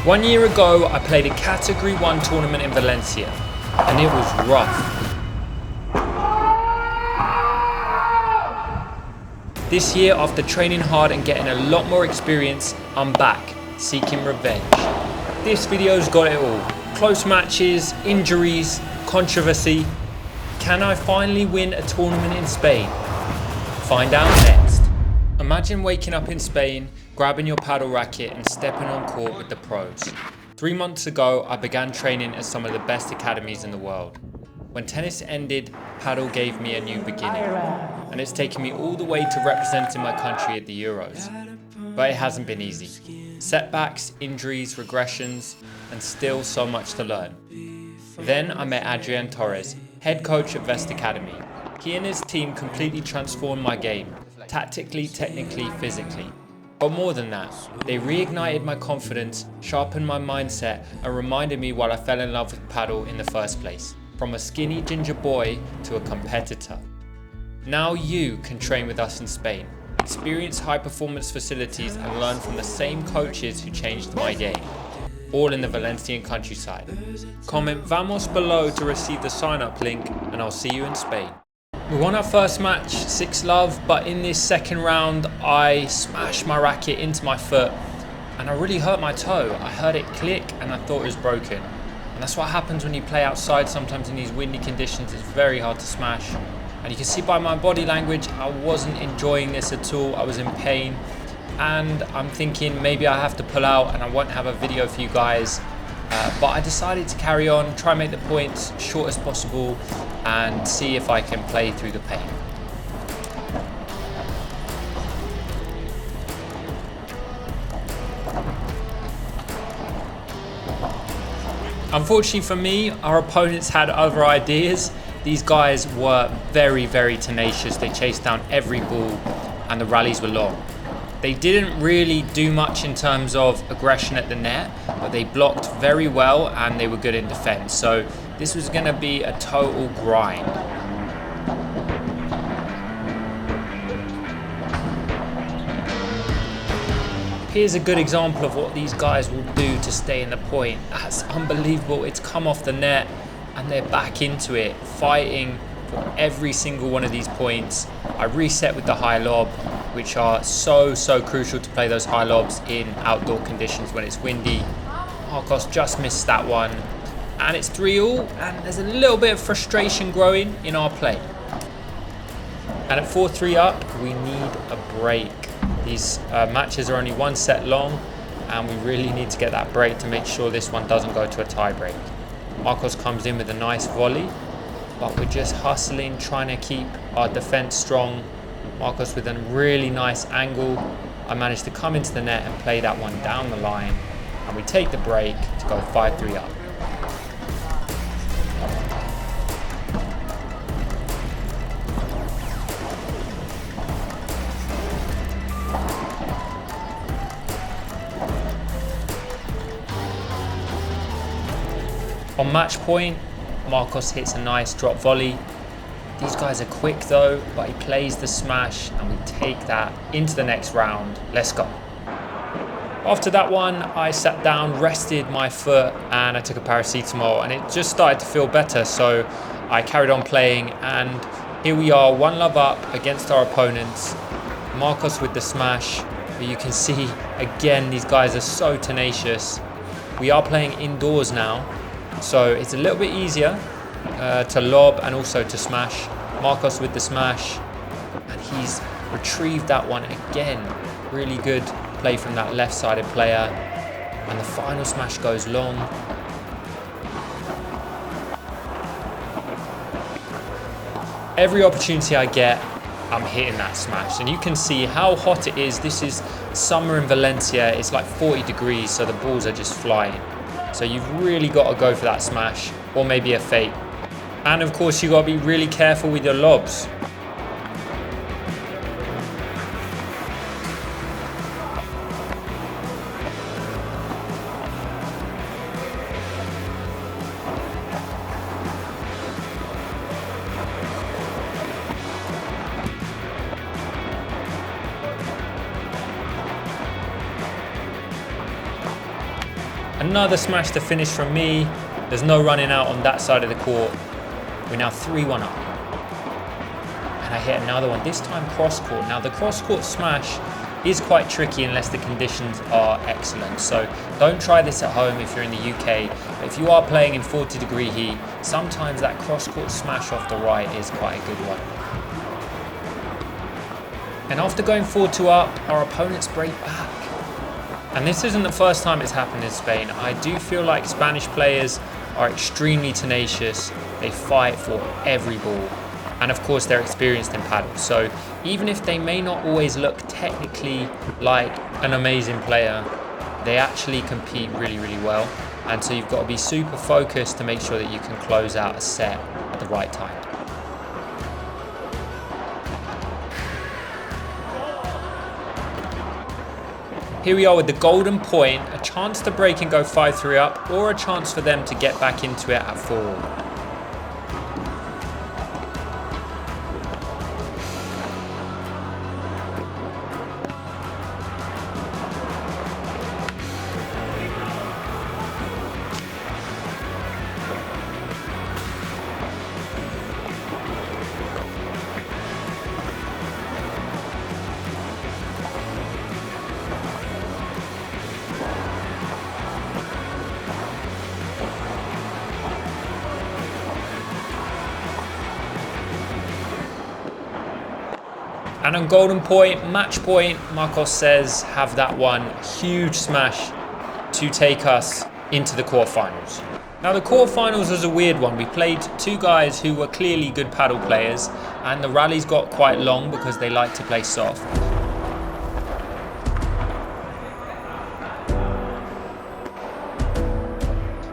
1 year ago, I played a Category 1 tournament in Valencia, and it was rough. This year, after training hard and getting a lot more experience, I'm back, seeking revenge. This video's got it all. Close matches, injuries, controversy. Can I finally win a tournament in Spain? Find out next. Imagine waking up in Spain, grabbing your paddle racket and stepping on court with the pros. 3 months ago, I began training at some of the best academies in the world. When tennis ended, paddle gave me a new beginning, and it's taken me all the way to representing my country at the Euros. But it hasn't been easy. Setbacks, injuries, regressions, and still so much to learn. Then I met Adrian Torres, head coach at Vest Academy. He and his team completely transformed my game, tactically, technically, physically. But more than that, they reignited my confidence, sharpened my mindset, and reminded me why I fell in love with paddle in the first place. From a skinny ginger boy to a competitor. Now you can train with us in Spain, experience high performance facilities and learn from the same coaches who changed my game. All in the Valencian countryside. Comment "Vamos" below to receive the sign up link, and I'll see you in Spain. We won our first match, 6-love, but in this second round, I smashed my racket into my foot and I really hurt my toe. I heard it click and I thought it was broken. And that's what happens when you play outside. Sometimes in these windy conditions, it's very hard to smash. And you can see by my body language, I wasn't enjoying this at all. I was in pain. And I'm thinking maybe I have to pull out and I won't have a video for you guys. But I decided to carry on, try and make the points short as possible and see if I can play through the pain. Unfortunately for me, our opponents had other ideas. These guys were very, very tenacious. They chased down every ball and the rallies were long. They didn't really do much in terms of aggression at the net, but they blocked very well and they were good in defense. So this was going to be a total grind. Here's a good example of what these guys will do to stay in the point. That's unbelievable. It's come off the net and they're back into it, fighting for every single one of these points. I reset with the high lob, which are so crucial to play those high lobs in outdoor conditions when it's windy. Marcos just missed that one. And it's 3-all, and there's a little bit of frustration growing in our play. And at 4-3 up, we need a break. These matches are only 1 set long, and we really need to get that break to make sure this one doesn't go to a tie break. Marcos comes in with a nice volley, but we're just hustling, trying to keep our defense strong. Marcos with a really nice angle. I managed to come into the net and play that one down the line, and we take the break to go 5-3 up. On match point, Marcos hits a nice drop volley. These guys are quick though, but he plays the smash and we take that into the next round. Let's go. After that one, I sat down, rested my foot, and I took a paracetamol, and it just started to feel better. So I carried on playing, and here we are, 1-love up against our opponents. Marcos with the smash. But you can see, again, these guys are so tenacious. We are playing indoors now, so it's a little bit easier to lob and also to smash. Marcos with the smash, and he's retrieved that one again. Really good play from that left-sided player, and the final smash goes long. Every opportunity I get, I'm hitting that smash, and you can see how hot it is. This is summer in Valencia. It's like 40 degrees, so the balls are just flying. So you've really got to go for that smash, or maybe a fake. And of course, you've got to be really careful with your lobs. Another smash to finish from me. There's no running out on that side of the court. We're now 3-1 up. And I hit another one, this time cross court. Now the cross court smash is quite tricky unless the conditions are excellent. So don't try this at home if you're in the UK. But if you are playing in 40-degree heat, sometimes that cross court smash off the right is quite a good one. And after going 4-2 up, our opponents break back. And this isn't the first time it's happened in Spain. I do feel like Spanish players are extremely tenacious. They fight for every ball. And of course, they're experienced in paddle. So even if they may not always look technically like an amazing player, they actually compete really, really well. And so you've got to be super focused to make sure that you can close out a set at the right time. Here we are with the golden point, a chance to break and go 5-3 up, or a chance for them to get back into it at 4-all. And on golden point, match point, Marcos says, have that one huge smash to take us into the quarterfinals. Now the quarterfinals was a weird one. We played two guys who were clearly good paddle players, and the rallies got quite long because they like to play soft.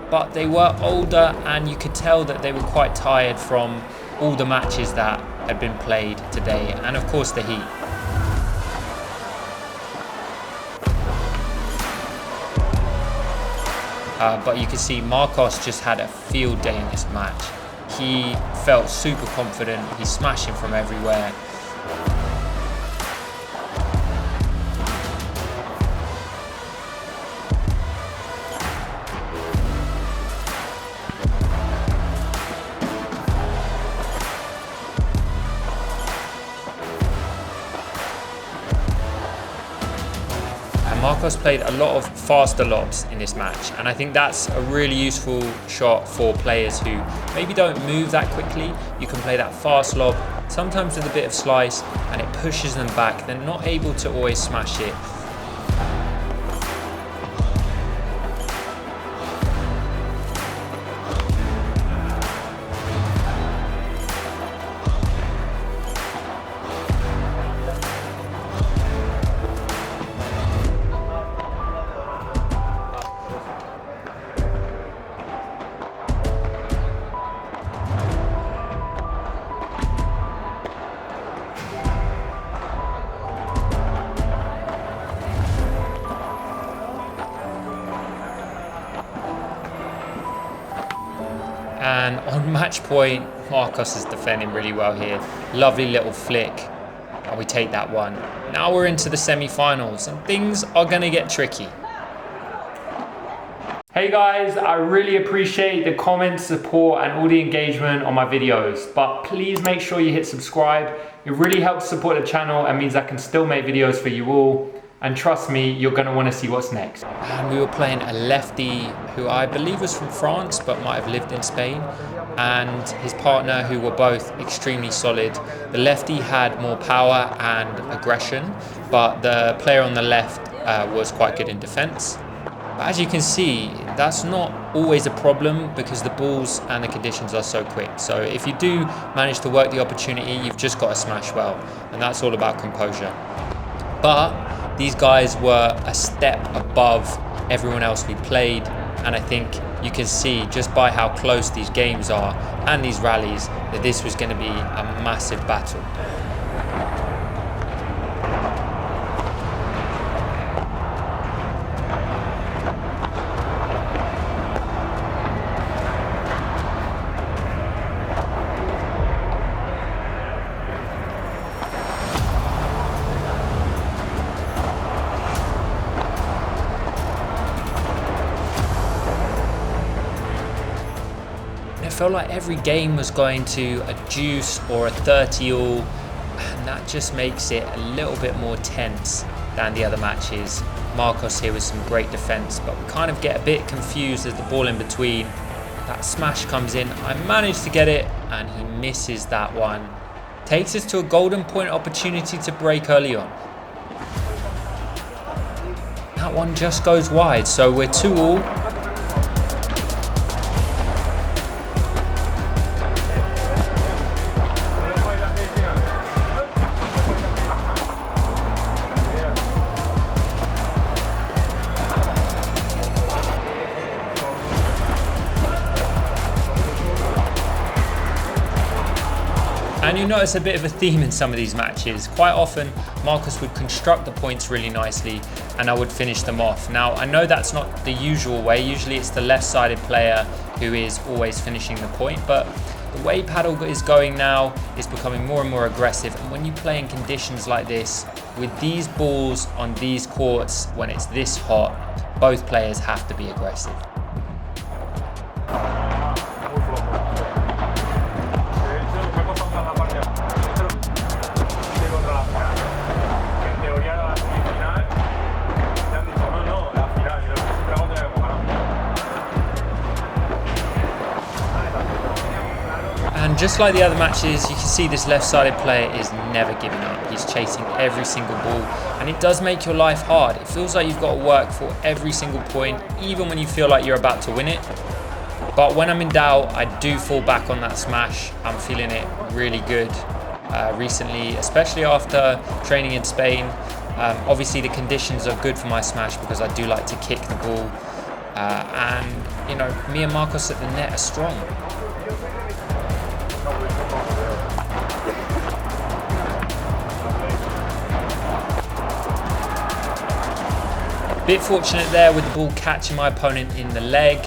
But they were older, and you could tell that they were quite tired from all the matches that had been played today, and of course the heat. But you can see Marcos just had a field day in this match. He felt super confident, he's smashing from everywhere. Marcos played a lot of faster lobs in this match, and I think that's a really useful shot for players who maybe don't move that quickly. You can play that fast lob, sometimes with a bit of slice, and it pushes them back. They're not able to always smash it. And on match point, Marcos is defending really well here. Lovely little flick, and we take that one. Now we're into the semi-finals, and things are gonna get tricky. Hey guys, I really appreciate the comments, support, and all the engagement on my videos, but please make sure you hit subscribe. It really helps support the channel and means I can still make videos for you all. And trust me, you're gonna wanna see what's next. And we were playing a lefty who I believe was from France, but might have lived in Spain, and his partner, who were both extremely solid. The lefty had more power and aggression, but the player on the left was quite good in defense. But as you can see, that's not always a problem because the balls and the conditions are so quick. So if you do manage to work the opportunity, you've just got to smash well, and that's all about composure. But these guys were a step above everyone else we played, and I think you can see just by how close these games are and these rallies that this was going to be a massive battle. felt like every game was going to a deuce or a 30-all, and that just makes it a little bit more tense than the other matches. Marcos here with some great defense, but we kind of get a bit confused as the ball in between. That smash comes in, I manage to get it, and he misses that one. Takes us to a golden point opportunity to break early on. That one just goes wide, so we're 2-all. And you notice a bit of a theme in some of these matches. Quite often, Marcos would construct the points really nicely and I would finish them off. Now, I know that's not the usual way. Usually it's the left-sided player who is always finishing the point, but the way Padel is going now is becoming more and more aggressive. And when you play in conditions like this, with these balls on these courts, when it's this hot, both players have to be aggressive. And just like the other matches, you can see this left-sided player is never giving up. He's chasing every single ball, and it does make your life hard. It feels like you've got to work for every single point, even when you feel like you're about to win it. But when I'm in doubt, I do fall back on that smash. I'm feeling it really good recently, especially after training in Spain. Obviously, the conditions are good for my smash because I do like to kick the ball. And, you know, me and Marcos at the net are strong. Bit fortunate there with the ball catching my opponent in the leg,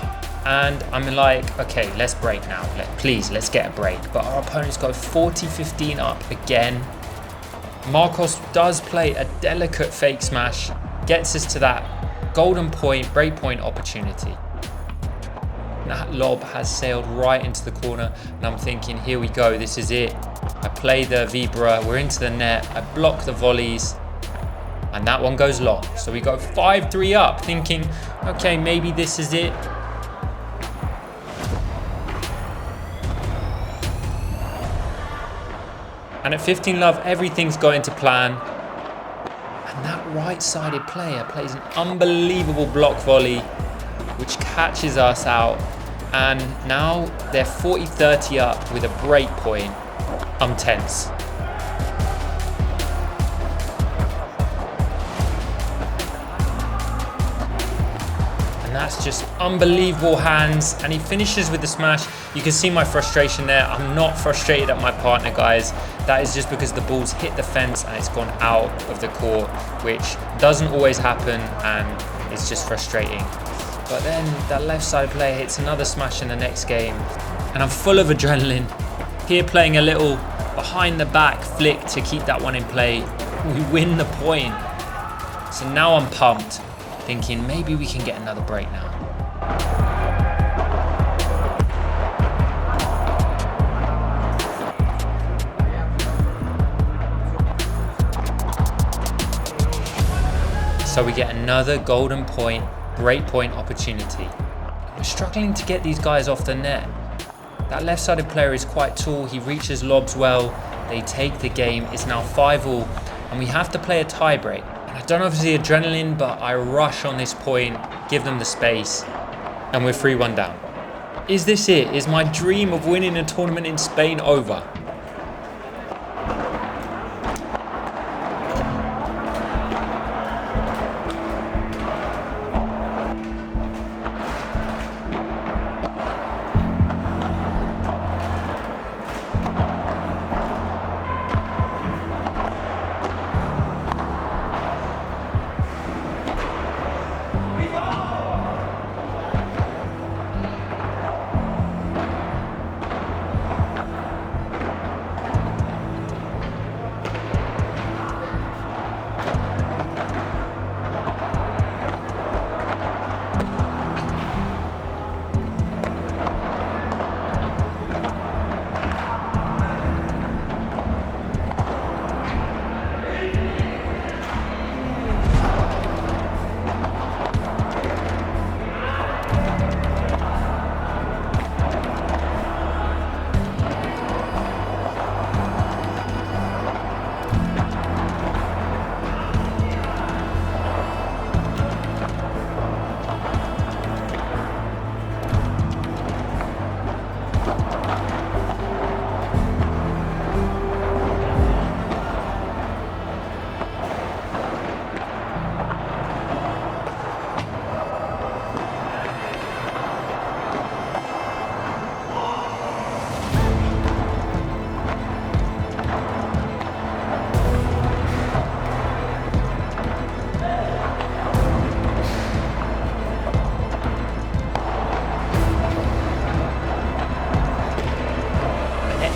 and I'm like, okay, let's break now. Please, let's get a break. But our opponents go 40-15 up again. Marcos does play a delicate fake smash, gets us to that golden point, break point opportunity. That lob has sailed right into the corner, and I'm thinking, here we go, this is it. I play the Vibra, we're into the net, I block the volleys, and that one goes long. So we go 5-3 up, thinking, okay, maybe this is it. And at 15 love, everything's going to plan. And that right-sided player plays an unbelievable block volley, which catches us out. And now they're 40-30 up with a break point. I'm tense. And that's just unbelievable hands, and he finishes with the smash. You can see my frustration there. I'm not frustrated at my partner, guys. That is just because the ball's hit the fence and it's gone out of the court, which doesn't always happen, and it's just frustrating. But then that left side player hits another smash in the next game, and I'm full of adrenaline. Here playing a little behind the back flick to keep that one in play. We win the point. So now I'm pumped, thinking maybe we can get another break now. So we get another golden point, break point opportunity. We're struggling to get these guys off the net. That left-sided player is quite tall, he reaches lobs well, they take the game, it's now 5-all, and we have to play a tie break. And I don't know if it's the adrenaline, but I rush on this point, give them the space, and we're 3-1 down. Is this it? Is my dream of winning a tournament in Spain over?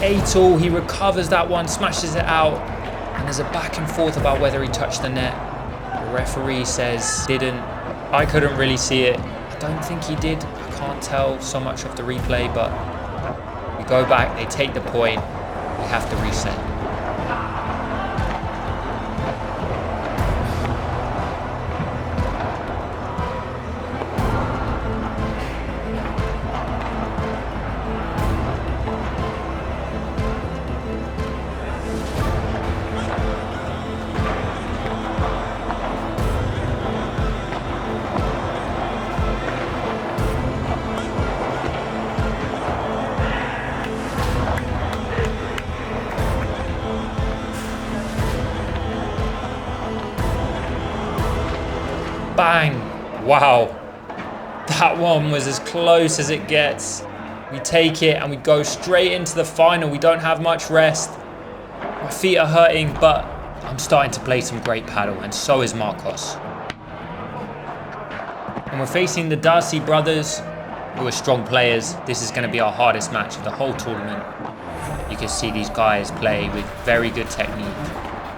8-all. He recovers that one, smashes it out. And there's a back and forth about whether he touched the net. The referee says didn't. I couldn't really see it. I don't think he did. I can't tell so much of the replay, but we go back, they take the point. We have to reset. Bang! Wow, that one was as close as it gets. We take it and we go straight into the final. We don't have much rest. My feet are hurting, but I'm starting to play some great paddle, and so is Marcos. And we're facing the Darcy brothers, who are strong players. This is going to be our hardest match of the whole tournament. You can see these guys play with very good technique.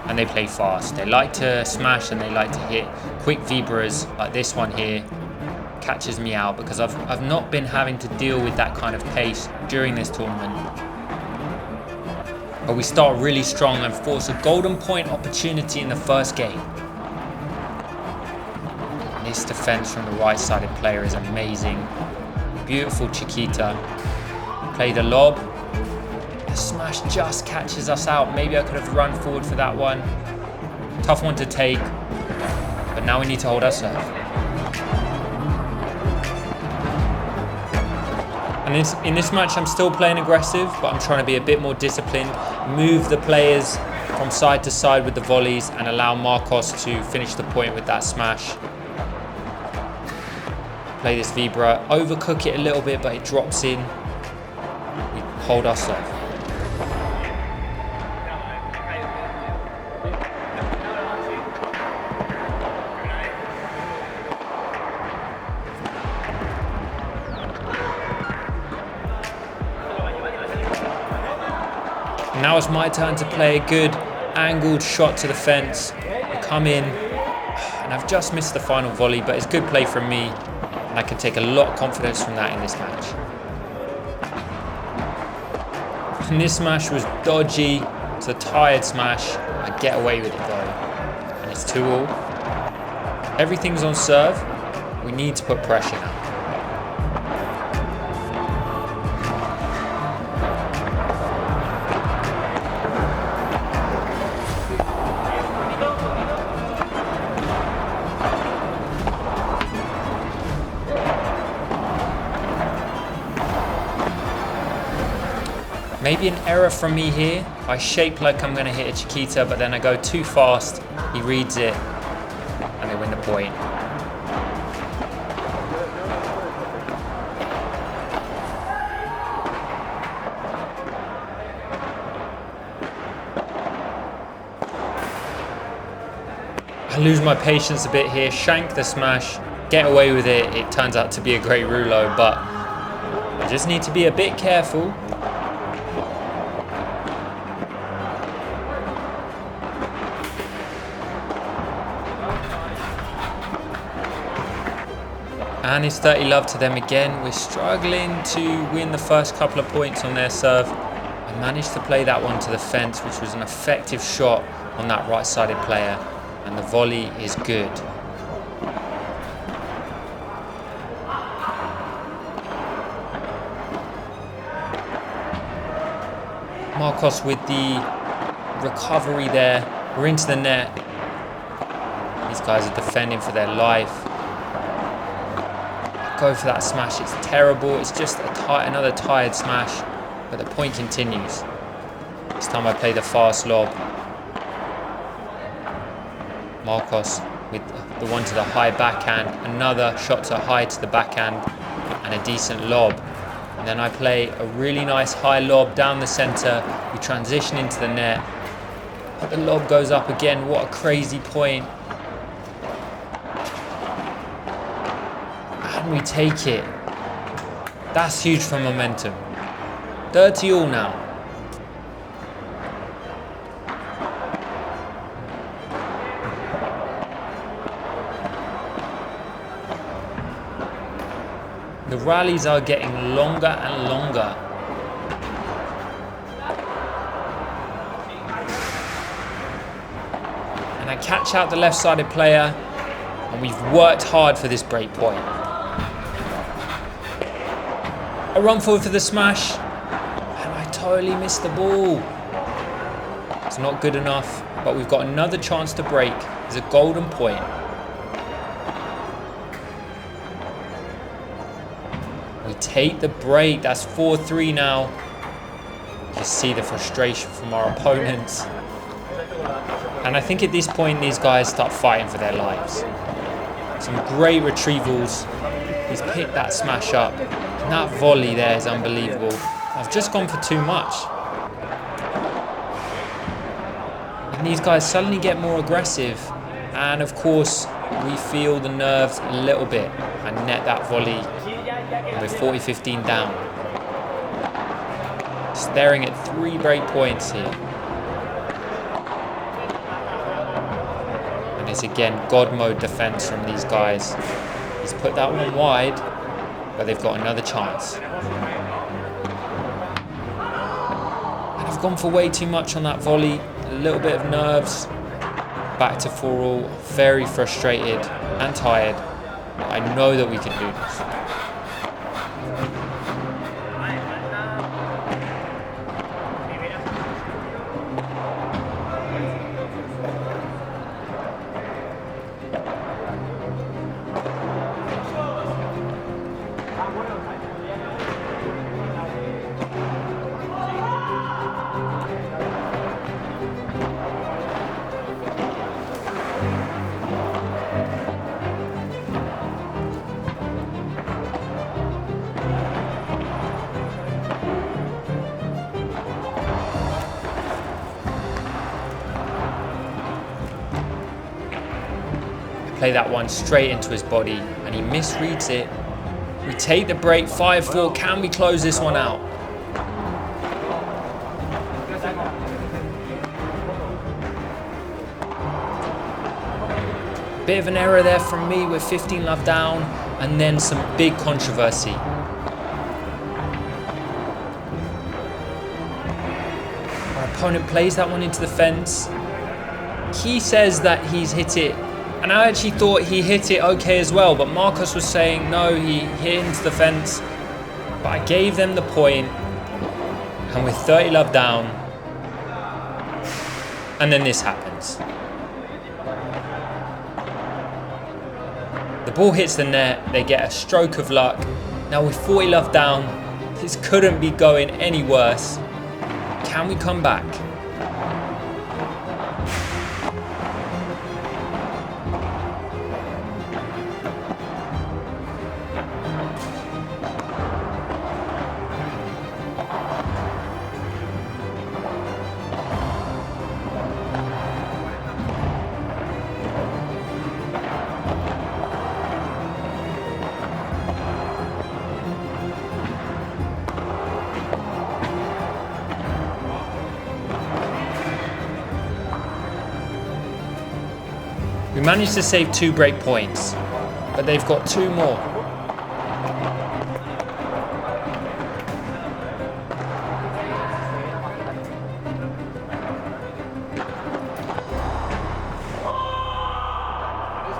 And they play fast. They like to smash and they like to hit quick vibras like this one here. Catches me out because I've not been having to deal with that kind of pace during this tournament. But we start really strong and force a golden point opportunity in the first game. And this defense from the right-sided player is amazing. Beautiful Chiquita. Play the lob. The smash just catches us out. Maybe I could have run forward for that one. Tough one to take, but now we need to hold our serve. And in this match, I'm still playing aggressive, but I'm trying to be a bit more disciplined, move the players from side to side with the volleys and allow Marcos to finish the point with that smash. Play this vibra, overcook it a little bit, but it drops in. We hold our serve. Now it's my turn to play a good angled shot to the fence. I come in and I've just missed the final volley, but it's good play from me and I can take a lot of confidence from that in this match. And this smash was dodgy. It's a tired smash. I get away with it though. And it's 2-all. Everything's on serve. We need to put pressure now. Maybe an error from me here. I shape like I'm going to hit a Chiquita, but then I go too fast. He reads it, and they win the point. I lose my patience a bit here, shank the smash, get away with it. It turns out to be a great rouleau, but I just need to be a bit careful. And it's 30 love to them again. We're struggling to win the first couple of points on their serve. I managed to play that one to the fence, which was an effective shot on that right-sided player. And the volley is good. Marcos with the recovery there. We're into the net. These guys are defending for their life. Go for that smash, it's terrible. It's just another tired smash, but the point continues. This time I play the fast lob. Marcos with the one to the high backhand, another shot to high to the backhand, and a decent lob. And then I play a really nice high lob down the center. We transition into the net. But the lob goes up again. What a crazy point. And we take it. That's huge for momentum. 30 all now. The rallies are getting longer and longer. And I catch out the left-sided player, and we've worked hard for this break point. I run forward for the smash, and I totally missed the ball. It's not good enough, but we've got another chance to break. It's a golden point. We take the break. That's 4-3 now. You see the frustration from our opponents. And I think at this point, these guys start fighting for their lives. Some great retrievals. He's picked that smash up. And that volley there is unbelievable. I've just gone for too much. And these guys suddenly get more aggressive. And of course, we feel the nerves a little bit. I net that volley. We're 40-15 down. Staring at 3 break points here. And it's again God mode defense from these guys. He's put that one wide, but they've got another chance. And I've gone for way too much on that volley. A little bit of nerves. Back to 4-all. Very frustrated and tired. I know that we can do this. Play that one straight into his body, and he misreads it. We take the break, 5-4. Can we close this one out? Bit of an error there from me with 15 love down, and then some big controversy. Our opponent plays that one into the fence. He says that he's hit it. And I actually thought he hit it okay as well, but Marcos was saying no, he hit into the fence. But I gave them the point, and with 30 love down, and then this happens. The ball hits the net, they get a stroke of luck. Now with 40 love down, this couldn't be going any worse. Can we come back? We managed to save 2 break points, but they've got 2 more.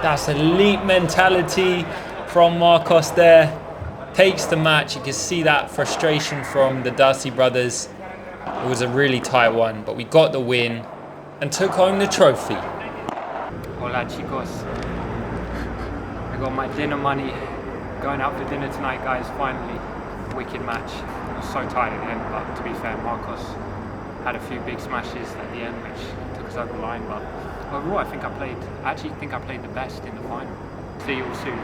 That's elite mentality from Marcos there. Takes the match. You can see that frustration from the Darcy brothers. It was a really tight one, but we got the win and took home the trophy. Hola chicos, I got my dinner money, going out for dinner tonight guys, finally. Wicked match. I was so tired at the end, but to be fair, Marcos had a few big smashes at the end which took us over the line, but overall I actually think I played the best in the final. See you all soon.